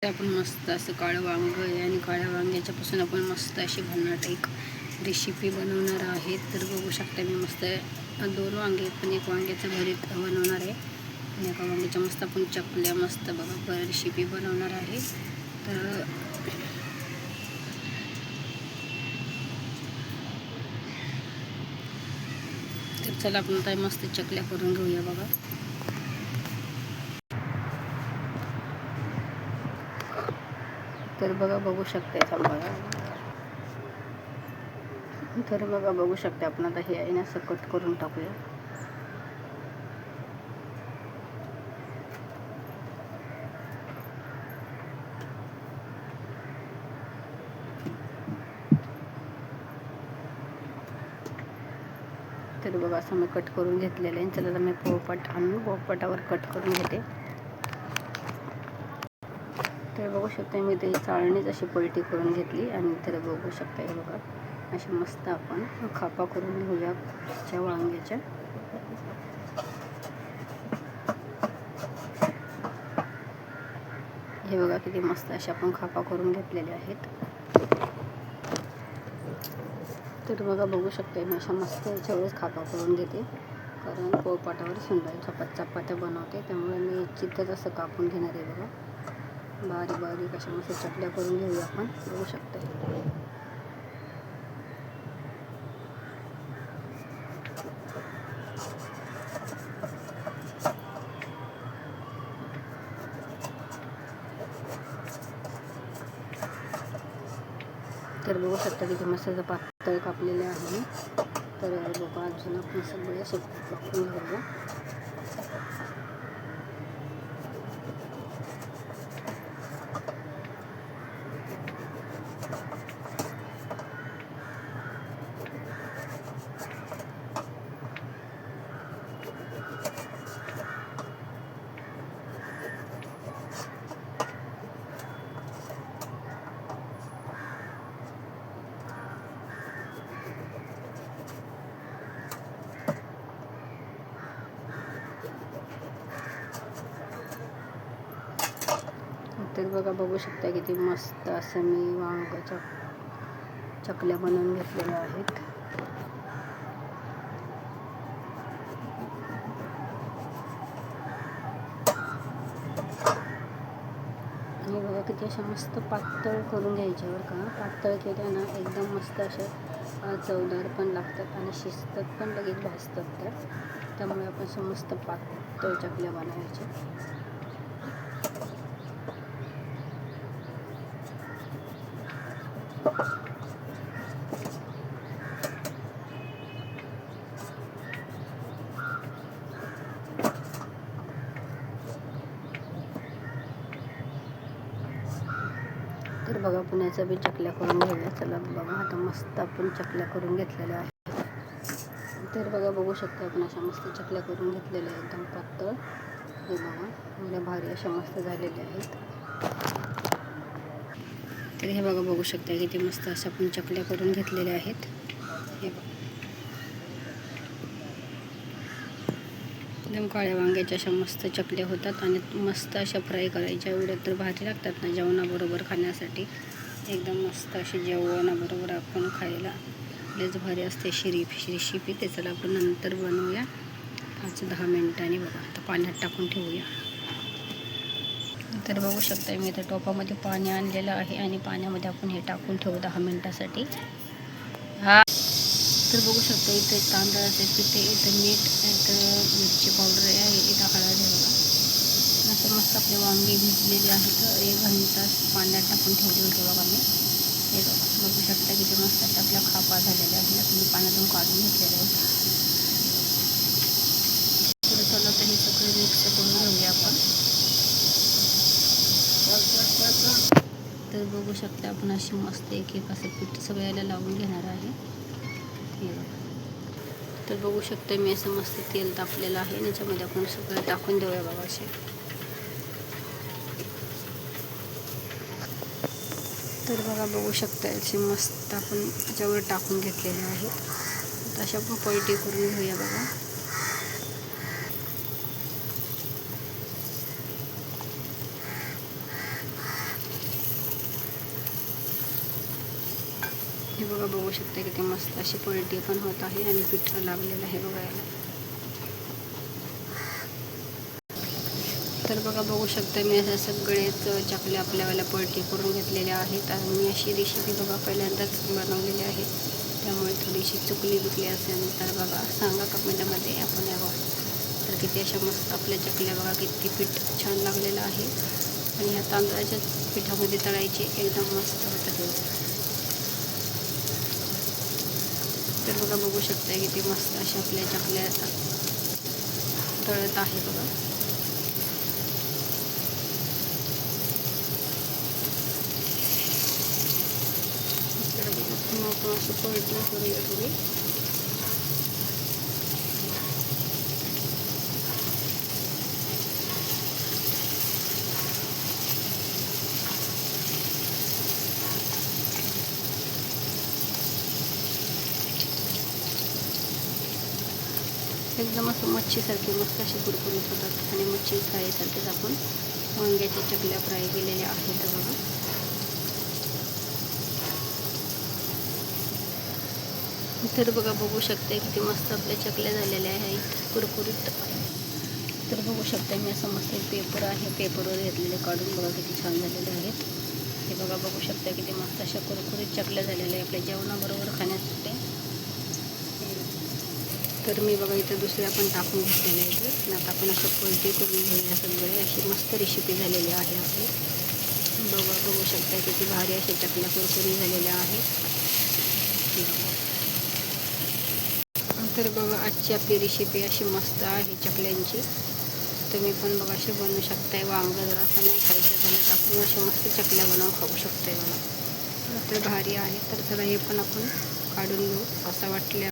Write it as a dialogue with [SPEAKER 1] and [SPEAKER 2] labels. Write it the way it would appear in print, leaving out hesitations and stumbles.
[SPEAKER 1] आपण मस्त असं काळं वांग आहे आणि काळ्या वांग्याच्यापासून आपण मस्त अशी भन्नाट एक रेसिपी बनवणार आहे. तर बघू शकता मी मस्त 2 वांगे पण एक वांग्याचं भरीत बनवणार आहे आणि एका वांग्याच्या मस्त आपण चकल्या मस्त बघा रेसिपी बनवणार आहे. तर चला आपण आता मस्त चकल्या करून घेऊया बघा. तर बघू शकता बघू शकता आपण आता हे आहे ना असं कट करून टाकूया. तर बघा असं मी कट करून घेतलेलं आहे. चला मी पोळपाट आणून पोळपाटावर कट करून घेते. तर बघू शकता मी ते चाळणीच अशी पलटी करून घेतली आणि तर बघू शकता हे बघा अशी मस्त आपण खापा करून घेऊया त्या वांग्याच्या. हे बघा किती मस्त अशा आपण खापा करून घेतलेले आहेत. तर बघू शकता मी अशा मस्त याच्यावरच खापा करून घेते, कारण पोळपाटावर सुंदर चपात्या बनवते, त्यामुळे मी चित्तच असं कापून घेणार आहे. बघा बारीक बारीक अशा मस्त चकल्या करून घेऊया आपण. बघू शकता तर बघू शकता की मस्त पातळ कापलेले आहे. तर बघा अजून आपण सगळे असे कापून घेऊया. तर बघू शकता किती मस्त असं मी वांग्याच्या चकल्या बनवून घेतलेल्या आहेत. आणि बघा किती अशा मस्त पातळ करून घ्यायच्यावर का पातळ केल्या ना एकदम मस्त अशा चवदार पण लागतात आणि शिजतात पण लगेच भाजतात. त्यामुळे आपण मस्त पातळ चकल्या बनवायच्या. तर बघा पुण्याच्या बी चकल्या करून घेऊया. चला बघा आता मस्त आपण चकल्या करून घेतलेल्या आहेत. तर बघू शकता आपण अशा मस्त चकल्या करून घेतलेल्या आहेत एकदम पातळ. हे बघा एवढ्या भारी अशा मस्त झालेल्या आहेत. तर हे बघू शकता किती मस्त अशा आपण चकल्या करून घेतलेल्या आहेत. हे बघा एकदम काळ्या वांग्याच्या अशा मस्त चकल्या होतात आणि मस्त अशा फ्राय करायच्या. एवढ्या तर भारी लागतात ना जेवणाबरोबर खाण्यासाठी. एकदम मस्त अशी जेवणाबरोबर आपण खायला लयच भारी असते रेसिपी. ते चला आपण नंतर बनवूया 5-10 मिनिटांनी. बघा आता पाण्यात टाकून ठेवूया. तर बघू शकता मी इथे टोपामध्ये पाणी आणलेलं आहे आणि पाण्यामध्ये आपण हे टाकून ठेवू 10 मिनिटासाठी. तर बघू शकता इथे तांदळाचे पीठ, इथं मीठ, इथं मिरची पावडर आहे, इथं हळद आहे. बघा असं मस्त आपले वांगे भिजलेले आहेत. 1 घंटा पाण्यात टाकून ठेवले होते बघा मी. हे बघू शकता की ते मस्त अशा आपल्या खापा झालेल्या आहेत. आपण पाण्यातून काढून घेतलेले आहेत. तर चला तर हे सगळं मिक्स करून घेऊया आपण. तर बघू शकता आपण अशी मस्त एक असं पीठ सगळ्याला लावून घेणार आहे. तर बघू शकता मी असं मस्त तेल तापलेलं आहे. याच्यामध्ये आपण सगळं टाकून देऊया बघा असे. तर बघू शकता असे मस्त आपण त्याच्यावर टाकून घेतलेले आहेत. अशा आपण पलटी करून घेऊया बघा. हे बघा, बघू शकता किती मस्त अशी पलटी पण होत आहे आणि पीठ लागलेलं आहे बघा याला. तर बघा, बघू शकता मी अशा सगळेच चकल्या आपल्याला पलटी करून घेतलेल्या आहेत. आणि मी अशी रेसिपी बघा पहिल्यांदाच बनवलेली आहे, त्यामुळे थोडीशी चुकली असेल तर बघा सांगा कमेंटमध्ये. आपण यावं तर किती अशा मस्त आपल्या चकल्या बघा, किती पीठ छान लागलेलं आहे. आणि ह्या तांदळाच्या पिठामध्ये तळायचे एकदम मस्त होतं हे. तर बघा, बघू शकता किती मस्त अशा आपल्या चकल्या तळत आहे बघा. आपण असं पलटी करूया थोडी. एकदम असं मच्छीसारखी मस्त अशी कुरकुरीत होतात. आणि मच्छी फ्रायसारखेच आपण वांग्याच्या चकल्या फ्राय केलेल्या आहेत बघा. तर बघा, बघू शकता किती मस्त आपल्या चकल्या झालेल्या आहेत कुरकुरीत. तर बघू शकता मी असं मस्त पेपर आहे, पेपरवर घेतलेले काढून बघा किती छान झालेले आहेत. हे बघा, बघू शकता किती मस्त अशा कुरकुरीत चकल्या झालेल्या आहे आपल्या जेवणाबरोबर खाण्यासाठी. तर मी बघा इथं दुसऱ्या पण टाकून घेतलेल्या आहेत. आणि आता आपण असं पलटी करून घेऊया सगळे. अशी मस्त रेसिपी झालेली आहे आपली. बघा, बघू शकता किती भारी अशा चकल्या कुरकुरी झालेल्या आहेत. तर बघा, आजची आपली रेसिपी अशी मस्त आहे चकल्यांची. तुम्ही पण बघा असे बनवू शकताय. वांगं जर असं नाही खायचं झालं तर आपण अशा मस्त चकल्या बनवून खाऊ शकताय बघा. तर भारी आहे. तर चला हे पण आपण काढून घेऊ असं वाटलं.